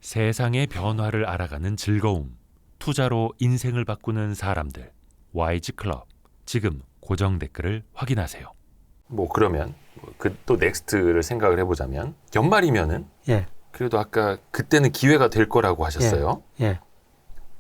세상의 변화를 알아가는 즐거움, 투자로 인생을 바꾸는 사람들, YG 클럽. 지금 고정 댓글을 확인하세요. 뭐 그러면 그 또 넥스트를 생각을 해보자면 연말이면은 예, 그래도 아까 그때는 기회가 될 거라고 하셨어요. 예,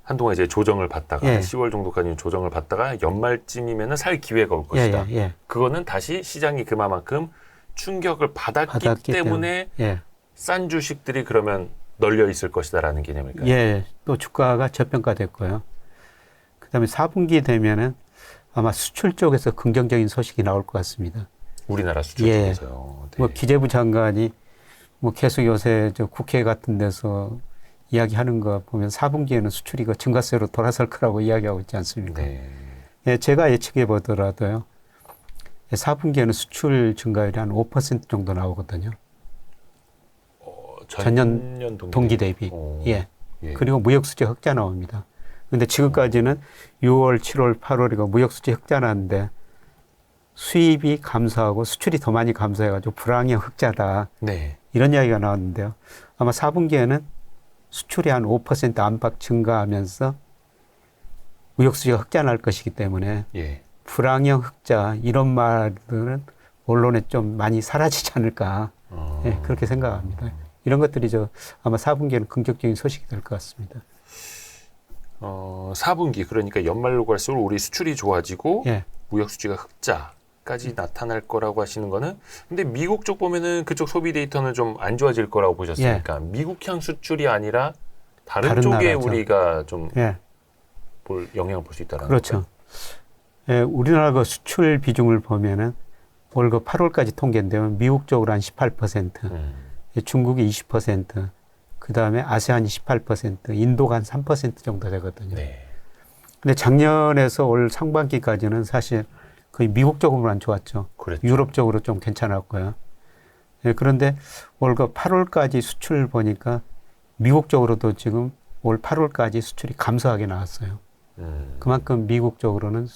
한동안 이제 조정을 받다가 예. 10월 정도까지는 조정을 받다가 연말쯤이면은 살 기회가 올 것이다. 예, 예. 그거는 다시 시장이 그만큼 충격을 받았기 때문에 예, 싼 주식들이 그러면 널려 있을 것이다라는 개념일까요? 예. 또 주가가 저평가됐고요. 그다음에 4분기 되면은 아마 수출 쪽에서 긍정적인 소식이 나올 것 같습니다. 우리나라 수출 예. 쪽에서요. 네. 뭐 기재부 장관이 뭐 계속 요새 저 국회 같은 데서 이야기하는 거 보면 4분기에는 수출이 그 증가세로 돌아설 거라고 이야기하고 있지 않습니까? 네. 예, 제가 예측해 보더라도요. 4분기에는 수출 증가율이 한 5% 정도 나오거든요. 전년 동기 대비. 예. 예. 그리고 무역수지 흑자 나옵니다. 근데 지금까지는 6월, 7월, 8월이고 무역수지 흑자 나는데 수입이 감소하고 수출이 더 많이 감소해가지고 불황형 흑자다. 네. 이런 이야기가 나왔는데요. 아마 4분기에는 수출이 한 5% 안팎 증가하면서 무역수지가 흑자 날 것이기 때문에 예. 불황형 흑자 이런 말들은 언론에 좀 많이 사라지지 않을까. 예, 그렇게 생각합니다. 이런 것들이 아마 4분기에는 긍정적인 소식이 될 것 같습니다. 4분기 그러니까 연말로 갈수록 우리 수출이 좋아지고 예. 무역 수지가 흑자까지 나타날 거라고 하시는 거는 근데 미국 쪽 보면은 그쪽 소비 데이터는 좀 안 좋아질 거라고 보셨으니까 미국향 수출이 아니라 다른 쪽에 나라죠. 우리가 좀 예. 영향을 볼 수 있다는 그렇죠. 예, 우리나라 그 수출 비중을 보면은 올 그 8월까지 통계인데요. 미국 쪽으로 한 18%, 중국이 20%, 그 다음에 아세안이 18%, 인도가 한 3% 정도 되거든요. 네. 근데 작년에서 올 상반기까지는 사실 거의 미국 쪽으로만 좋았죠. 그랬죠. 유럽 쪽으로 좀 괜찮았고요. 예, 그런데 올 그 8월까지 수출 보니까 미국 쪽으로도 지금 올 8월까지 수출이 감소하게 나왔어요. 그만큼 미국 쪽으로는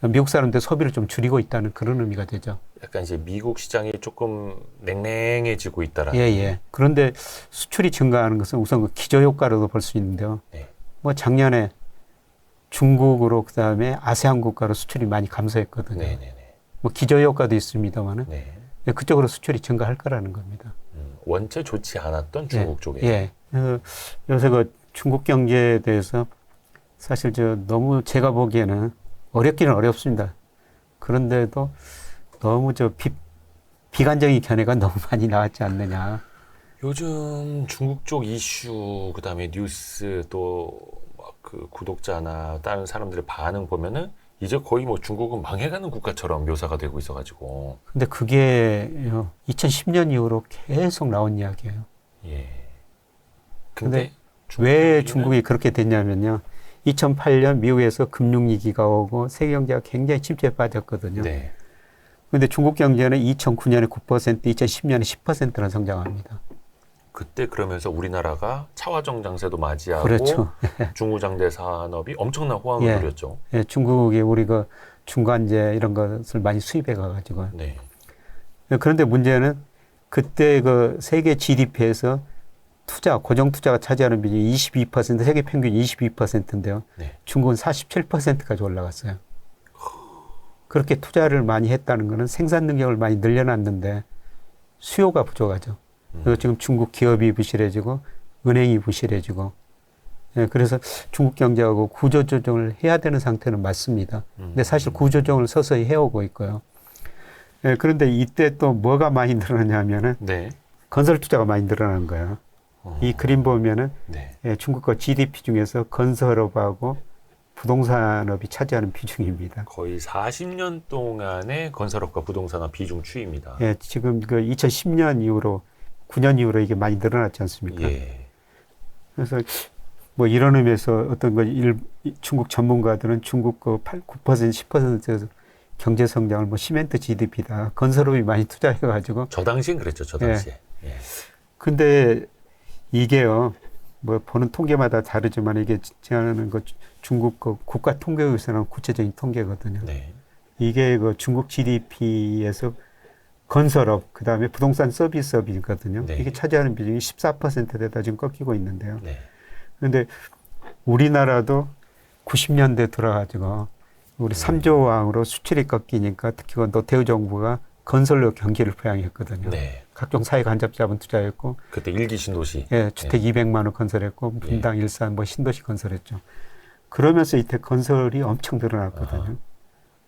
미국 사람들 소비를 좀 줄이고 있다는 그런 의미가 되죠. 약간 이제 미국 시장이 조금 냉랭해지고 있다라는. 예, 예. 그런데 수출이 증가하는 것은 우선 그 기저효과로도 볼 수 있는데요. 네. 뭐 작년에 중국으로 그다음에 아세안 국가로 수출이 많이 감소했거든요. 네네네. 뭐 기저효과도 있습니다만은 네. 그쪽으로 수출이 증가할 거라는 겁니다. 원체 좋지 않았던 중국 쪽에. 예. 그래서 요새 그 중국 경제에 대해서 사실 너무 제가 보기에는 어렵기는 어렵습니다. 그런데도 너무 비관적인 견해가 너무 많이 나왔지 않느냐. 요즘 중국 쪽 이슈 그다음에 뉴스 또 그 구독자나 다른 사람들의 반응 보면은 이제 거의 뭐 중국은 망해가는 국가처럼 묘사가 되고 있어가지고. 근데 그게 2010년 이후로 계속 나온 이야기예요. 예. 근데 왜 중국이 그렇게 됐냐면요. 2008년 미국에서 금융위기가 오고 세계 경제가 굉장히 침체에 빠졌거든요. 네. 근데 중국 경제는 2009년에 9%, 2010년에 10%나 성장합니다. 그때 그러면서 우리나라가 차화정 장세도 맞이하고 그렇죠. 중후장대 산업이 엄청난 호황을 예. 누렸죠. 예, 중국이 우리 그 중간재 이런 것을 많이 수입해 가가지고. 네. 그런데 문제는 그때 그 세계 GDP에서 고정 투자가 차지하는 비중이 22%, 세계 평균이 22%인데요. 네. 중국은 47%까지 올라갔어요. 그렇게 투자를 많이 했다는 것은 생산 능력을 많이 늘려놨는데 수요가 부족하죠. 그래서 지금 중국 기업이 부실해지고 은행이 부실해지고 그래서 중국 경제하고 구조조정을 해야 되는 상태는 맞습니다. 근데 사실 구조조정을 서서히 해오고 있고요. 그런데 이때 또 뭐가 많이 늘어나냐면은 네. 건설 투자가 많이 늘어난 거예요. 이 그림 보면은 네. 중국 거 GDP 중에서 건설업하고 부동산업이 차지하는 비중입니다. 거의 40년 동안의 건설업과 부동산업 비중 추이입니다. 예, 지금 그 2010년 이후로 9년 이후로 이게 많이 늘어났지 않습니까? 예. 그래서 뭐 이런 의미에서 어떤 중국 전문가들은 중국 그 9%, 10% 경제 성장을 뭐 시멘트 GDP다. 건설업이 많이 투자해가지고. 저 당시엔 그랬죠. 저 당시에. 예. 근데 이게요. 뭐 보는 통계마다 다르지만 이게 제하는 그 중국 그 국가 통계국에서 나온 구체적인 통계거든요. 네. 이게 그 중국 GDP에서 건설업, 그다음에 부동산 서비스업이거든요. 네. 이게 차지하는 비중이 14%대다 지금 꺾이고 있는데요. 네. 그런데 우리나라도 90년대 들어가지고 우리 3조 왕으로 수출이 꺾이니까 특히 노태우 정부가 건설로 경기를 부양했거든요. 네. 각종 사회 간접 자본 투자했고, 그때 일기 신도시. 예, 주택 200만 원 건설했고, 분당, 일산, 뭐 신도시 건설했죠. 그러면서 이때 건설이 엄청 늘어났거든요.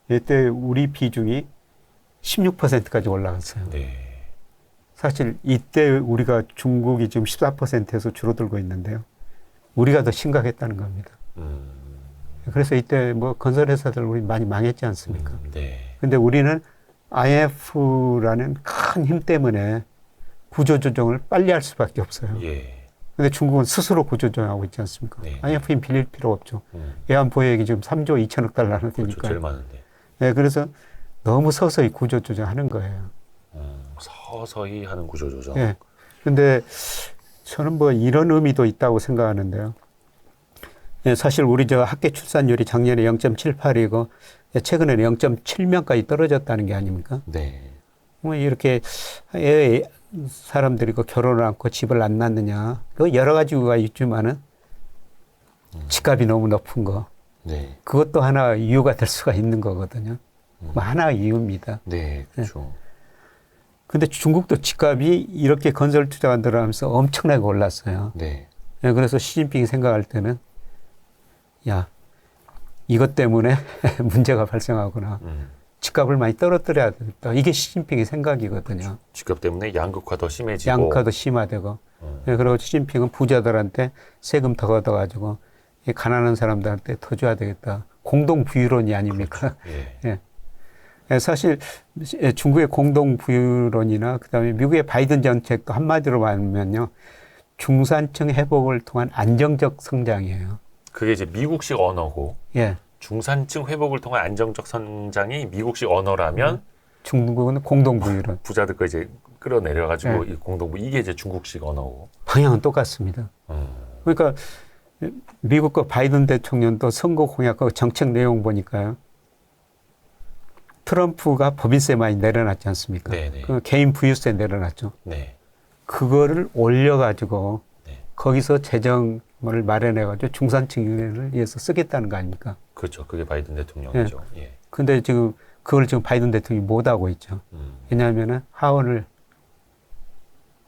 이때 우리 비중이 16%까지 올라갔어요. 네. 사실 이때 우리가 중국이 지금 14%에서 줄어들고 있는데요. 우리가 더 심각했다는 겁니다. 그래서 이때 뭐 건설회사들 우리 많이 망했지 않습니까? 네. 근데 우리는 IMF라는 큰 힘 때문에 구조조정을 빨리 할 수밖에 없어요. 예. 근데 중국은 스스로 구조조정하고 있지 않습니까? 네. IMF 힘 빌릴 필요 없죠. 외환 보유액이 지금 3조 2천억 달러나 그렇죠. 되니까. 제일 많은데. 네, 그래서 너무 서서히 구조조정하는 거예요. 서서히 하는 구조조정. 예. 근데 저는 뭐 이런 의미도 있다고 생각하는데요. 예, 사실 우리 저 학계 출산율이 작년에 0.78이고 최근에 0.7명까지 떨어졌다는 게 아닙니까? 네. 뭐 이렇게 사람들이 결혼을 않고 집을 안 낳느냐. 그 여러 가지 이유가 있지만은 집값이 너무 높은 거. 네. 그것도 하나 이유가 될 수가 있는 거거든요. 뭐 하나 이유입니다. 네. 그렇죠. 근데 중국도 집값이 이렇게 건설 투자가 늘어나면서 엄청나게 올랐어요. 네. 예, 그래서 시진핑이 생각할 때는 야, 이것 때문에 문제가 발생하구나. 집값을 많이 떨어뜨려야 되겠다. 이게 시진핑의 생각이거든요. 집값 때문에 양극화 더 심해지고. 양극화도 심화되고. 예, 그리고 시진핑은 부자들한테 세금 더 걷어가지고 이 가난한 사람들한테 더 줘야 되겠다. 공동 부유론이 아닙니까? 그렇죠. 예. 예. 예, 사실 중국의 공동 부유론이나 그다음에 미국의 바이든 정책도 한마디로 말하면요. 중산층 회복을 통한 안정적 성장이에요. 그게 이제 미국식 언어고. 예. 중산층 회복을 통한 안정적 성장이 미국식 언어라면 중국은 공동 부유론. 부자들 거 이제 끌어내려가지고 네. 이 공동부 이게 이제 중국식 언어고. 방향은 똑같습니다. 그러니까 미국과 바이든 대통령도 선거 공약과 정책 내용 보니까요. 트럼프가 법인세 많이 내려놨지 않습니까? 네네. 그 개인 부유세 내려놨죠. 네. 그거를 올려가지고 네. 거기서 재정을 마련해가지고 중산층을 위해서 쓰겠다는 거 아닙니까? 그렇죠. 그게 바이든 대통령이죠. 예. 근데 지금 그걸 지금 바이든 대통령이 못하고 있죠. 왜냐하면은 하원을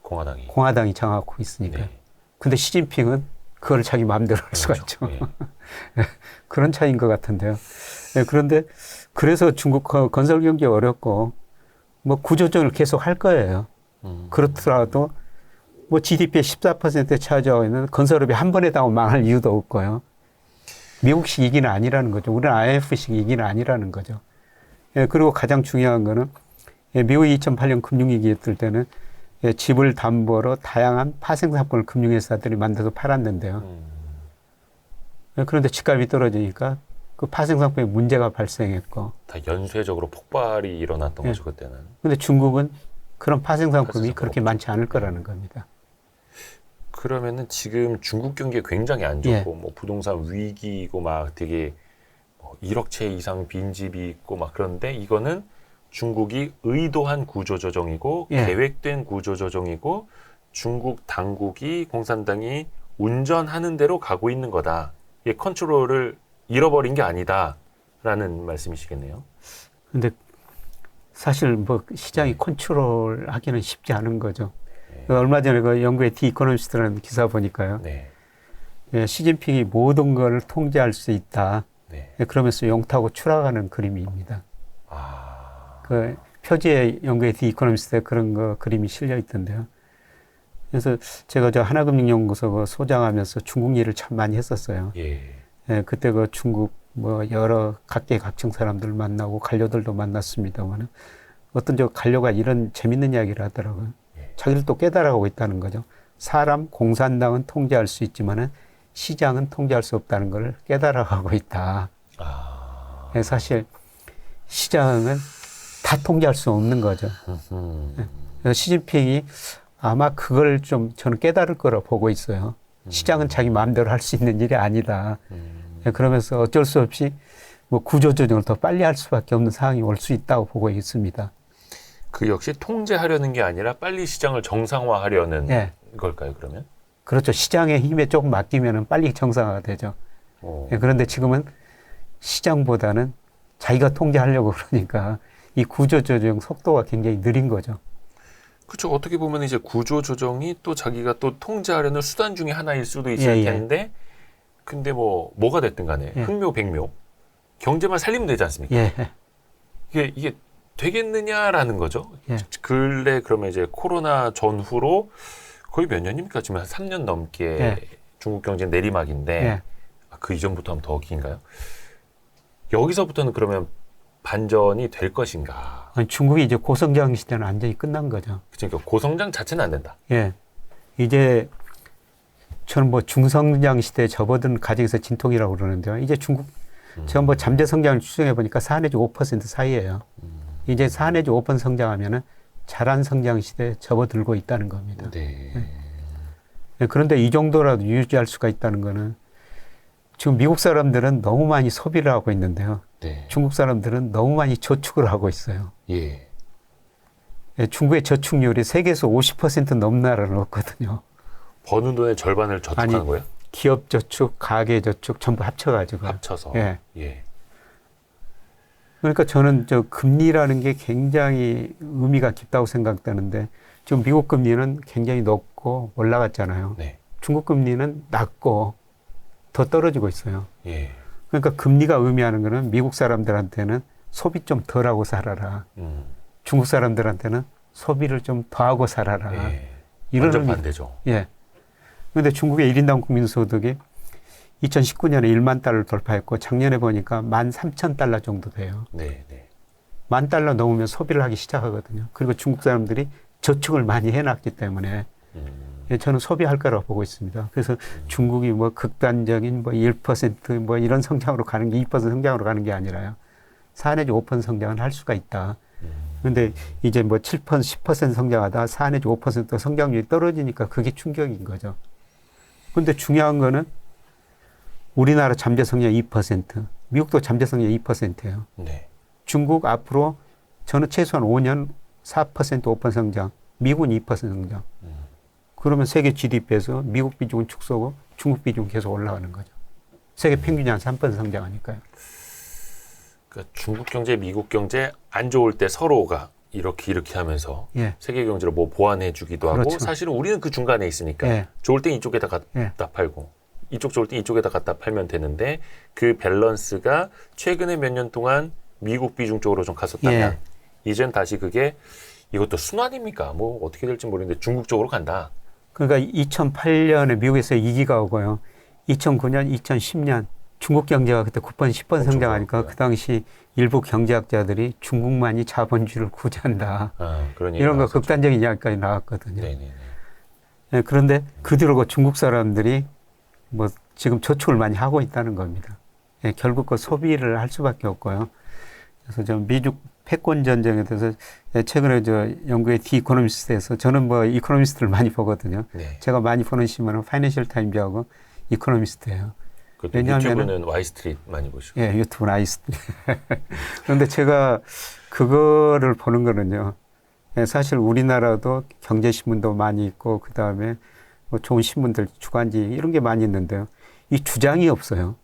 공화당이 장악하고 있으니까. 네. 근데 시진핑은 그걸 자기 마음대로 할 수가 그렇죠. 있죠. 그런 차이인 것 같은데요. 네, 그런데 그래서 중국 건설 경기 어렵고 뭐 구조조정을 계속 할 거예요. 그렇더라도 뭐 GDP의 14%에 차지하고 있는 건설업이 한 번에 다 망할 이유도 없고요. 미국식 위기는 아니라는 거죠. 우리는 IMF식 위기는 아니라는 거죠. 예, 그리고 가장 중요한 거는 미국이 2008년 금융위기였을 때는 집을 담보로 다양한 파생상품을 금융회사들이 만들어서 팔았는데요. 그런데 집값이 떨어지니까 그 파생상품에 문제가 발생했고. 다 연쇄적으로 폭발이 일어났던 거죠, 그때는. 근데 중국은 그런 파생상품이 파생상품 그렇게 많지 않을 거라는 겁니다. 그러면은 지금 중국 경기가 굉장히 안 좋고 뭐 부동산 위기고 막 되게 1억 채 이상 빈집이 있고 막 그런데 이거는 중국이 의도한 구조조정이고 계획된 구조조정이고 중국 당국이 공산당이 운전하는 대로 가고 있는 거다. 이게 컨트롤을 잃어버린 게 아니다라는 말씀이시겠네요. 근데 사실 뭐 시장이 컨트롤하기는 쉽지 않은 거죠. 얼마 전에 그 영국의 디 이코노미스트라는 기사 보니까요. 네. 시진핑이 모든 걸 통제할 수 있다. 네. 그러면서 영타고 추락하는 그림입니다. 그 표지에 영국의 디 이코노미스트에 그런 그림이 실려 있던데요. 그래서 제가 저 하나금융연구소 그 소장하면서 중국 일을 참 많이 했었어요. 그때 그 중국 뭐 여러 각계각층 사람들 만나고 관료들도 만났습니다만 어떤 저 관료가 이런 재밌는 이야기를 하더라고요. 자기를 또 깨달아가고 있다는 거죠. 사람 공산당은 통제할 수 있지만은 시장은 통제할 수 없다는 걸 깨달아가고 있다. 사실 시장은 다 통제할 수 없는 거죠. 그래서 시진핑이 아마 그걸 좀 저는 깨달을 거라 보고 있어요. 시장은 자기 마음대로 할 수 있는 일이 아니다. 그러면서 어쩔 수 없이 뭐 구조조정을 더 빨리 할 수밖에 없는 상황이 올 수 있다고 보고 있습니다. 그 역시 통제하려는 게 아니라 빨리 시장을 정상화하려는 예. 걸까요, 그러면? 그렇죠. 시장의 힘에 조금 맡기면 빨리 정상화가 되죠. 예, 그런데 지금은 시장보다는 자기가 통제하려고 그러니까 이 구조조정 속도가 굉장히 느린 거죠. 그렇죠. 어떻게 보면 이제 구조 조정이 또 자기가 또 통제하려는 수단 중에 하나일 수도 있을 예, 예. 텐데, 근데 뭐가 됐든 간에 예. 흥묘백묘 경제만 살리면 되지 않습니까? 예. 이게 되겠느냐라는 거죠. 예. 근래 그러면 이제 코로나 전후로 거의 몇 년입니까? 지금 한 3년 넘게 예. 중국 경제 내리막인데 예. 그 이전부터 하면 더 긴가요? 여기서부터는 그러면 반전이 될 것인가? 아니, 중국이 이제 고성장 시대는 완전히 끝난 거죠. 그러니까 고성장 자체는 안 된다. 예. 이제 저는 뭐 중성장 시대에 접어든 가정에서 진통이라고 그러는데요. 이제 중국 제가 뭐 잠재 성장을 추정해 보니까 4 내지 5% 사이예요. 이제 4 내지 5% 성장하면은 자란 성장 시대에 접어들고 있다는 겁니다. 네. 예, 그런데 이 정도라도 유지할 수가 있다는 거는 지금 미국 사람들은 너무 많이 소비를 하고 있는데요. 네. 중국 사람들은 너무 많이 저축을 하고 있어요. 예. 예, 중국의 저축률이 세계에서 50% 넘는 나라는 없거든요. 버는 돈의 절반을 저축하는 아니, 거예요? 기업 저축, 가계 저축 전부 합쳐가지고. 합쳐서. 예. 예. 그러니까 저는 저 금리라는 게 굉장히 의미가 깊다고 생각되는데 지금 미국 금리는 굉장히 높고 올라갔잖아요. 네. 중국 금리는 낮고 더 떨어지고 있어요. 예. 그러니까 금리가 의미하는 거는 미국 사람들한테는 소비 좀 덜하고 살아라. 중국 사람들한테는 소비를 좀 더하고 살아라. 예. 이런 완전 의미. 반대죠. 예. 그런데 중국의 1인당 국민소득이 2019년에 1만 달러를 돌파했고 작년에 보니까 13,000달러 정도 돼요. 네, 네. 10,000달러 넘으면 소비를 하기 시작하거든요. 그리고 중국 사람들이 저축을 많이 해놨기 때문에 예, 저는 소비할 거라고 보고 있습니다. 그래서 중국이 뭐 극단적인 뭐 1%뭐 이런 성장으로 가는 게 2% 성장으로 가는 게 아니라요. 4 내지 5% 성장은 할 수가 있다. 그런데 이제 뭐 7%, 10% 성장하다 4 내지 5% 성장률이 떨어지니까 그게 충격인 거죠. 그런데 중요한 거는 우리나라 잠재 성장 2%, 미국도 잠재 성장 2%예요. 네. 중국 앞으로 저는 최소한 5년 4%, 5% 성장, 미국은 2% 성장. 그러면 세계 GDP에서 미국 비중은 축소고 중국 비중은 계속 올라가는 거죠. 세계 평균이 한 3% 성장하니까요. 그러니까 중국 경제, 미국 경제 안 좋을 때 서로가 이렇게 하면서 예. 세계 경제를 뭐 보완해 주기도 하고 그렇죠. 사실은 우리는 그 중간에 있으니까 예. 좋을 땐 이쪽에다 갖다 예. 팔고 이쪽 좋을 땐 이쪽에다 갖다 팔면 되는데 그 밸런스가 최근에 몇 년 동안 미국 비중 쪽으로 좀 갔었다면 예. 이젠 다시 그게 이것도 순환입니까? 뭐 어떻게 될지 모르겠는데 중국 쪽으로 간다. 그러니까 2008년에 미국에서 위기가 오고요. 2009년, 2010년 중국 경제가 그때 9% 10% 성장하니까 그 당시 일부 경제학자들이 중국만이 자본주의를 구제한다. 그런 이런 거 나왔었죠. 극단적인 이야기까지 나왔거든요. 네네네. 예, 그런데 그 뒤로 그 중국 사람들이 뭐 지금 저축을 많이 하고 있다는 겁니다. 예, 결국 그 소비를 할 수밖에 없고요. 그래서 좀 미중 패권 전쟁에 대해서 최근에 저 영국의 디 이코노미스트에서 저는 뭐 이코노미스트를 많이 보거든요. 네. 제가 많이 보는 신문은 파이낸셜 타임즈하고 이코노미스트예요. 그것도 왜냐하면은- 유튜브는 와이스트릿 많이 보시고. 예, 유튜브는 아이스트. 그런데 제가 그거를 보는 거는요. 예, 사실 우리나라도 경제신문도 많이 있고 그 다음에 뭐 좋은 신문들 주간지 이런 게 많이 있는데요. 이 주장이 없어요.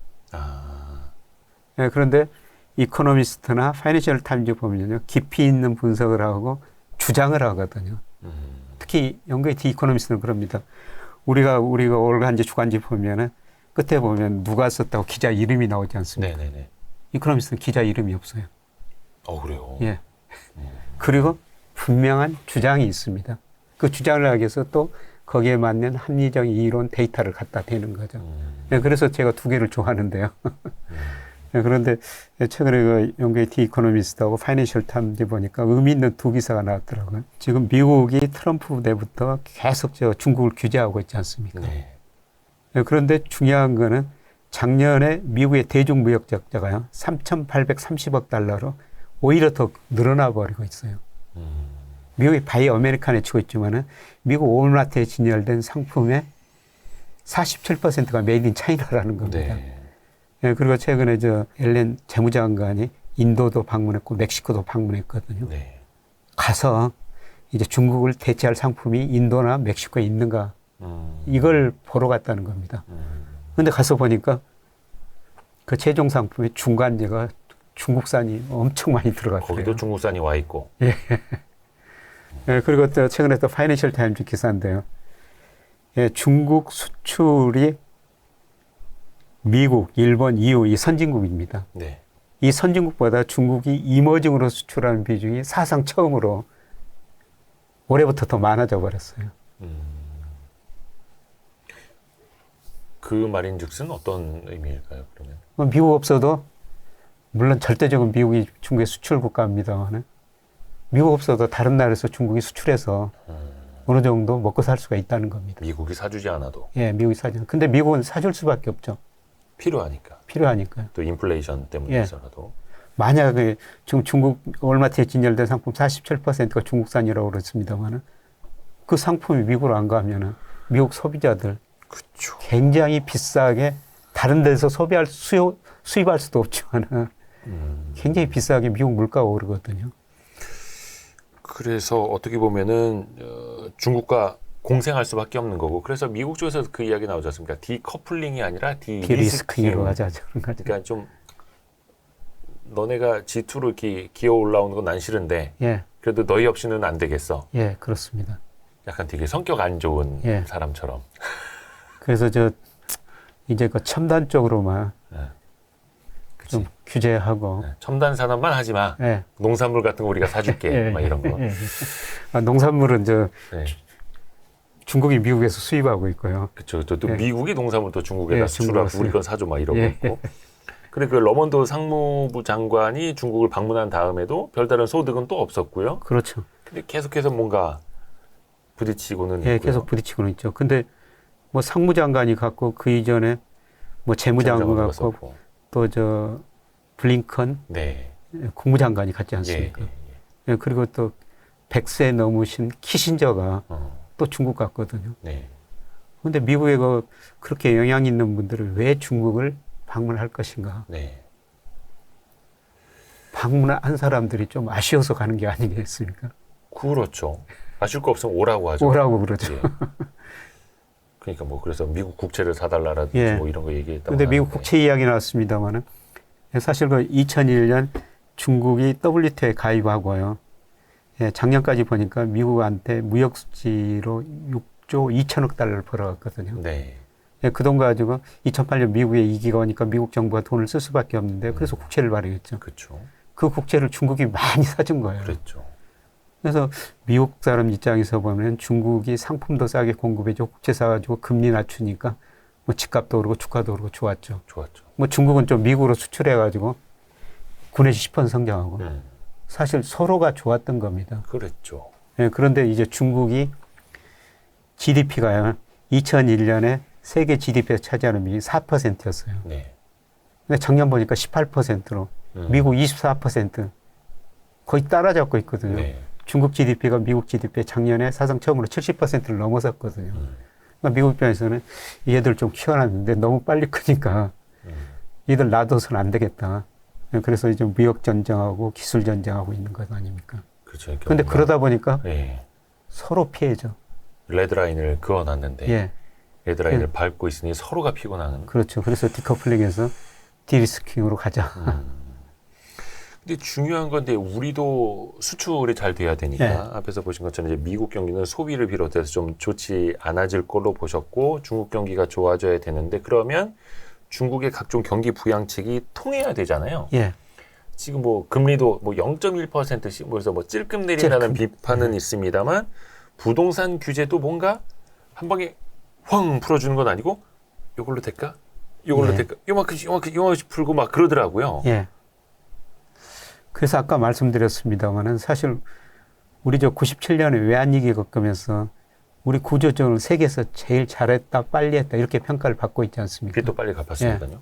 예, 그런데 이코노미스트나 파이낸셜 타임즈 보면요. 깊이 있는 분석을 하고 주장을 하거든요. 특히 영국의 디 이코노미스트는 그럽니다. 우리가 올간지 주간지 보면은 끝에 보면 누가 썼다고 기자 이름이 나오지 않습니까? 네네네. 이코노미스트는 기자 이름이 없어요. 그래요. 예. 그리고 분명한 주장이 있습니다. 그 주장을 하기 위해서 또 거기에 맞는 합리적 이론 데이터를 갖다 대는 거죠. 예, 그래서 제가 두 개를 좋아하는데요. 예, 그런데 최근에 그 영국의 디 이코노미스트하고 파이낸셜 타임즈 보니까 의미 있는 두 기사가 나왔더라고요. 지금 미국이 트럼프 때부터 계속 저 중국을 규제하고 있지 않습니까? 네. 예, 그런데 중요한 거는 작년에 미국의 대중무역 적자가요. 3,830억 달러로 오히려 더 늘어나 버리고 있어요. 미국이 바이 아메리칸에 치고 있지만은 미국 월마트에 진열된 상품의 47%가 메이드 인 차이나라는 겁니다. 네. 예, 그리고 최근에 저 앨런 재무장관이 인도도 방문했고 멕시코도 방문했거든요. 네. 가서 이제 중국을 대체할 상품이 인도나 멕시코에 있는가 이걸 보러 갔다는 겁니다. 근데 가서 보니까 그 최종 상품의 중간재가 중국산이 엄청 많이 들어갔어요. 거기도 중국산이 와 있고. 예, 그리고 또 최근에 또 파이낸셜 타임즈 기사인데요. 예, 중국 수출이 미국, 일본, EU 이 선진국입니다. 네. 이 선진국보다 중국이 이머징으로 수출하는 비중이 사상 처음으로 올해부터 더 많아져 버렸어요. 그 말인즉슨 어떤 의미일까요? 그러면 미국 없어도 물론 절대적인 미국이 중국의 수출 국가입니다만 미국 없어도 다른 나라에서 중국이 수출해서 어느 정도 먹고 살 수가 있다는 겁니다. 미국이 사주지 않아도 예, 미국이 사죠. 근데 미국은 사줄 수밖에 없죠. 필요하니까. 필요하니까요. 또 인플레이션 때문에서라도. 만약에 지금 중국 월마트에 진열된 상품 47%가 중국산이라고 그렇습니다만은 그 상품이 미국으로 안 가면은 미국 소비자들 그렇죠. 굉장히 비싸게 다른 데서 수입할 수도 없지만은 굉장히 비싸게 미국 물가가 오르거든요. 그래서 어떻게 보면은 중국과 공생할 수밖에 없는 거고 그래서 미국 쪽에서 그 이야기 나오지 않습니까? 디커플링이 아니라 디리스킹이라고 하죠. 그러니까 좀 너네가 G2로 이렇게 기어 올라오는 건 난 싫은데 예, 그래도 너희 없이는 안 되겠어. 예, 그렇습니다. 약간 되게 성격 안 좋은 예. 사람처럼. 그래서 이제 그 첨단 쪽으로만 좀 그치. 규제하고 첨단 산업만 하지 마. 예. 농산물 같은 거 우리가 사줄게. 예, 막 이런 거. 예, 예. 아, 농산물은 네. 중국이 미국에서 수입하고 있고요. 그렇죠. 또 예. 미국이 농산물 또 중국에다 예, 수출하고 중국으로 우리 건 사줘 막 이러고 예. 있고. 근데 그 러먼도 상무부 장관이 중국을 방문한 다음에도 별다른 소득은 또 없었고요. 그렇죠. 근데 계속해서 뭔가 부딪히고는 예, 있고요. 계속 부딪히고는 있죠. 근데 뭐 상무장관이 갔고 그 이전에 뭐 재무장관 갔고 갔었고. 또 블링컨 네. 국무장관이 갔지 예, 않습니까? 예, 예, 그리고 또 100세 넘으신 키신저가 또 중국 갔거든요. 네. 근데 미국에 그렇게 영향 있는 분들을 왜 중국을 방문할 것인가? 네. 방문한 사람들이 좀 아쉬워서 가는 게 아니겠습니까? 그렇죠. 아실 거 없으면 오라고 하죠. 오라고 그러죠. 예. 그러니까 뭐 그래서 미국 국채를 사달라라든지 예. 뭐 이런 거 얘기했다고. 근데 미국 하는데. 국채 이야기 나왔습니다만은 사실 그 2001년 중국이 WTO에 가입하고요. 예, 작년까지 보니까 미국한테 무역 수지로 6조 2천억 달러를 벌어갔거든요. 네. 예, 그 돈 가지고 2008년 미국에 이기가 오니까 미국 정부가 돈을 쓸 수밖에 없는데 그래서 국채를 발행했죠. 그렇죠. 그 국채를 중국이 많이 사준 거예요. 그랬죠. 그래서 미국 사람 입장에서 보면 중국이 상품도 싸게 공급해줘 국채 사가지고 금리 낮추니까 뭐 집값도 오르고 주가도 오르고 좋았죠. 좋았죠. 뭐 중국은 좀 미국으로 수출해가지고 9 내지 10% 성장하고 사실 서로가 좋았던 겁니다. 그랬죠. 예, 그런데 이제 중국이 GDP가요 2001년에 세계 GDP에서 차지하는 비중이 4%였어요. 네. 근데 작년 보니까 18%로 미국 24% 거의 따라잡고 있거든요. 네. 중국 GDP가 미국 GDP에 작년에 사상 처음으로 70%를 넘어섰거든요. 그러니까 미국 입장에서는 얘들 좀 키워놨는데 너무 빨리 크니까 얘들 놔둬서는 안 되겠다. 그래서 이제 무역 전쟁하고 기술 전쟁하고 있는 것 아닙니까? 그렇죠. 그런데 그러다 보니까 네. 서로 피해죠. 레드라인을 그어놨는데 예, 레드라인을 밟고 있으니 서로가 피곤하는. 그렇죠. 그래서 디커플링에서 디리스킹으로 가자. 근데 중요한 건데 우리도 수출이 잘 돼야 되니까 네. 앞에서 보신 것처럼 이제 미국 경기는 소비를 비롯해서 좀 좋지 않아질 걸로 보셨고 중국 경기가 좋아져야 되는데 그러면 중국의 각종 경기 부양책이 통해야 되잖아요. 예, 지금 뭐 금리도 뭐 0.1%씩 그래서 뭐 찔끔 내린다는 비판은 있습니다만 부동산 규제도 뭔가 한 방에 황 풀어주는 건 아니고 이걸로 될까? 이걸로 예. 될까? 요만큼씩 풀고 막 그러더라고요. 예. 그래서 아까 말씀드렸습니다만은 사실 우리 97년에 외환위기 겪으면서 우리 구조조정을 세계에서 제일 잘했다, 빨리 했다 이렇게 평가를 받고 있지 않습니까? 그게 또 빨리 갚았으니까요.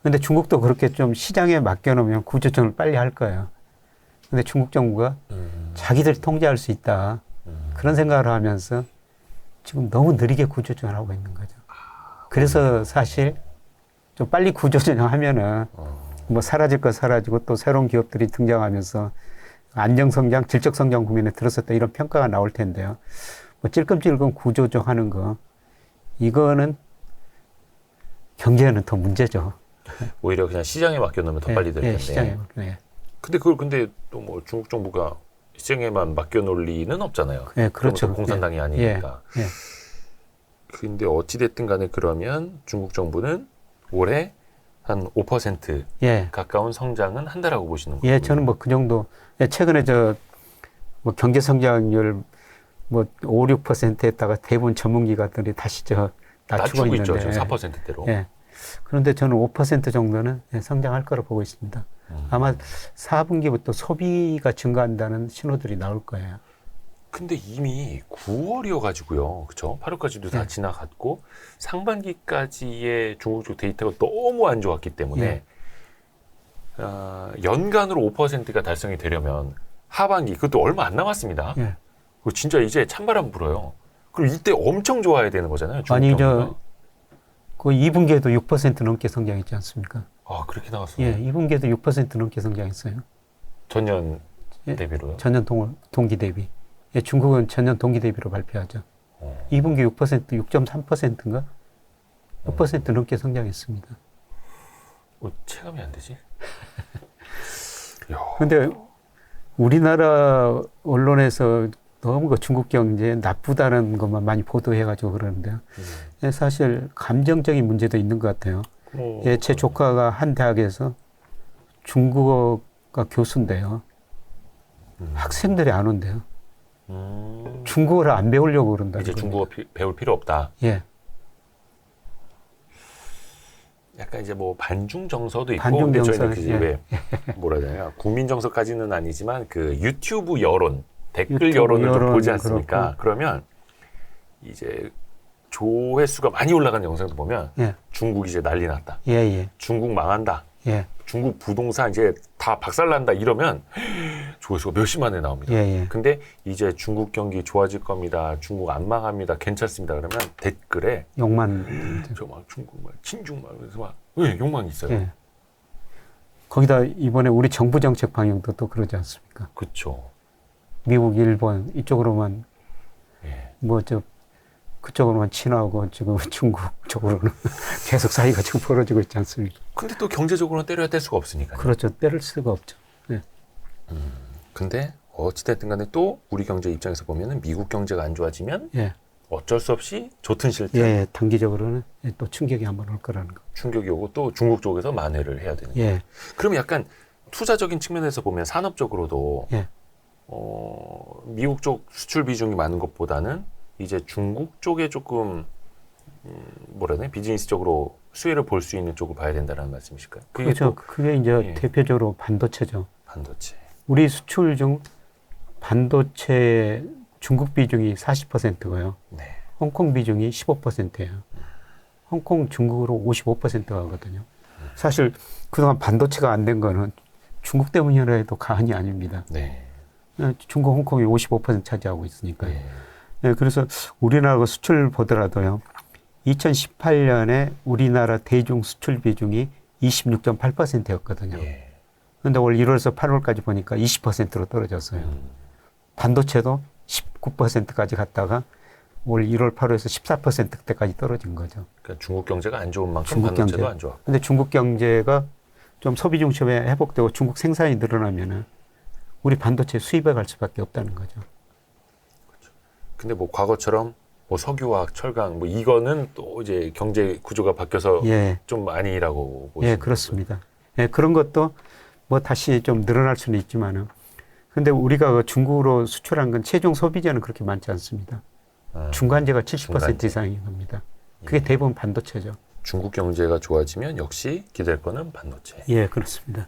근데 중국도 그렇게 좀 시장에 맡겨놓으면 구조조정을 빨리 할 거예요. 근데 중국 정부가 자기들이 통제할 수 있다. 그런 생각을 하면서 지금 너무 느리게 구조조정을 하고 있는 거죠. 그래서 사실 좀 빨리 구조조정하면은 뭐 사라질 거 사라지고 또 새로운 기업들이 등장하면서 안정성장, 질적성장 국면에 들어섰다 이런 평가가 나올 텐데요. 뭐 찔끔찔끔 구조조하는 거 이거는 경제에는 더 문제죠. 오히려 그냥 시장에 맡겨놓으면 더 빨리 될 텐데. 시장에. 예. 근데 또 뭐 중국 정부가 시장에만 맡겨놓을 리는 없잖아요. 예, 그렇죠. 공산당이 아니니까. 예. 근데 어찌됐든 간에 그러면 중국 정부는 올해 한 5% 예. 가까운 성장은 한다라고 보시는 거예요? 예, 저는 뭐 그 정도. 예, 최근에 뭐 경제 성장률 뭐 5, 6%에다가 대부분 전문기관들이 다시 낮추고 있는데. 있죠. 지금 4%대로. 예. 그런데 저는 5% 정도는 성장할 거로 보고 있습니다. 아마 4분기부터 소비가 증가한다는 신호들이 나올 거예요. 근데 이미 9월이어가지고요. 그쵸? 8월까지도 다 지나갔고, 상반기까지의 중국 쪽 데이터가 너무 안 좋았기 때문에, 연간으로 5%가 달성이 되려면 하반기, 그것도 얼마 안 남았습니다. 예. 그거 진짜 이제 찬바람 불어요. 그럼 이때 엄청 좋아야 되는 거잖아요. 중국 아니, 경기가. 그 2분기에도 6% 넘게 성장했지 않습니까? 아, 그렇게 나왔어요? 예, 2분기에도 6% 넘게 성장했어요. 전년 예, 대비로요? 전년 동기 대비. 예, 중국은 전년 동기 대비로 발표하죠. 2분기 6%, 6.3%인가? 6% 넘게 성장했습니다. 체감이 안 되지? 근데 우리나라 언론에서 너무 그 중국 경제 나쁘다는 것만 많이 보도해가지고 그러는데요. 사실 감정적인 문제도 있는 것 같아요. 예, 제 조카가 한 대학에서 중국어가 교수인데요. 학생들이 안 온대요. 중국어를 안 배우려고 그런다. 이제 중국어 배울 필요 없다. 예. 약간 이제 뭐 반중 정서도 있고, 반중 근데 정서, 저희는 그 집에 뭐라 해야 되나 국민 정서까지는 아니지만 그 유튜브 여론, 댓글 유튜브 여론을 좀 여론 보지 않습니까? 그렇고. 그러면 이제 조회수가 많이 올라가는 영상도 보면 예. 중국 이제 난리 났다. 예, 예. 중국 망한다. 예. 중국 부동산 이제 다 박살난다 이러면 조회수가 몇십만에 나옵니다. 예, 예. 근데 이제 중국 경기 좋아질 겁니다. 중국 안 망합니다. 괜찮습니다. 그러면 댓글에 욕만. 저 막 중국 말, 친중 말 그래서 막 욕망이 있어요. 예. 거기다 이번에 우리 정부 정책 방향도 또 그러지 않습니까? 그렇죠. 미국, 일본 이쪽으로만 예. 그쪽으로만 친하고 지금 중국 쪽으로는 계속 사이가 지금 벌어지고 있지 않습니까? 근데 또 경제적으로는 때려야 뗄 수가 없으니까요. 그렇죠. 때릴 수가 없죠. 네. 근데 어찌됐든 간에 또 우리 경제 입장에서 보면은 미국 경제가 안 좋아지면 예. 어쩔 수 없이 좋든 싫든 예, 단기적으로는 또 충격이 한번 올 거라는 거. 충격이 오고 또 중국 쪽에서 만회를 해야 되는 거예요. 예. 그러면 약간 투자적인 측면에서 보면 산업적으로도 예. 미국 쪽 수출 비중이 많은 것보다는 이제 중국 쪽에 조금 뭐라 해야 되나 비즈니스적으로 수혜를 볼 수 있는 쪽을 봐야 된다는 말씀이실까요? 그게 그렇죠. 또 그게 이제 예. 대표적으로 반도체죠. 반도체. 우리 수출 중 반도체 중국 비중이 40%고요. 네. 홍콩 비중이 15%예요. 홍콩 중국으로 55%가 하거든요. 사실 그동안 반도체가 안 된 거는 중국 때문이라 해도 과언이 아닙니다. 네. 중국, 홍콩이 55% 차지하고 있으니까요. 네. 네, 그래서 우리나라 수출 보더라도요. 2018년에 우리나라 대중 수출 비중이 26.8%였거든요. 예. 그런데 올 1월에서 8월까지 보니까 20%로 떨어졌어요. 반도체도 19%까지 갔다가 올 1월, 8월에서 14%대까지 떨어진 거죠. 그러니까 중국 경제가 안 좋은 만큼 중국 반도체도 경제. 안 좋아. 근데 중국 경제가 좀 소비 중심에 회복되고 중국 생산이 늘어나면은 우리 반도체 수입에 갈 수밖에 없다는 거죠. 근데 뭐 과거처럼 뭐 석유화학, 철강 뭐 이거는 또 이제 경제 구조가 바뀌어서 예. 좀 아니라고 보시는 예, 그렇습니다. 예, 그런 것도 뭐 다시 좀 늘어날 수는 있지만은 근데 우리가 그 중국으로 수출한 건 최종 소비재는 그렇게 많지 않습니다. 중간재가 70% 중간재. 이상인 겁니다. 그게 대부분 반도체죠. 중국 경제가 좋아지면 역시 기댈 거는 반도체. 예, 그렇습니다.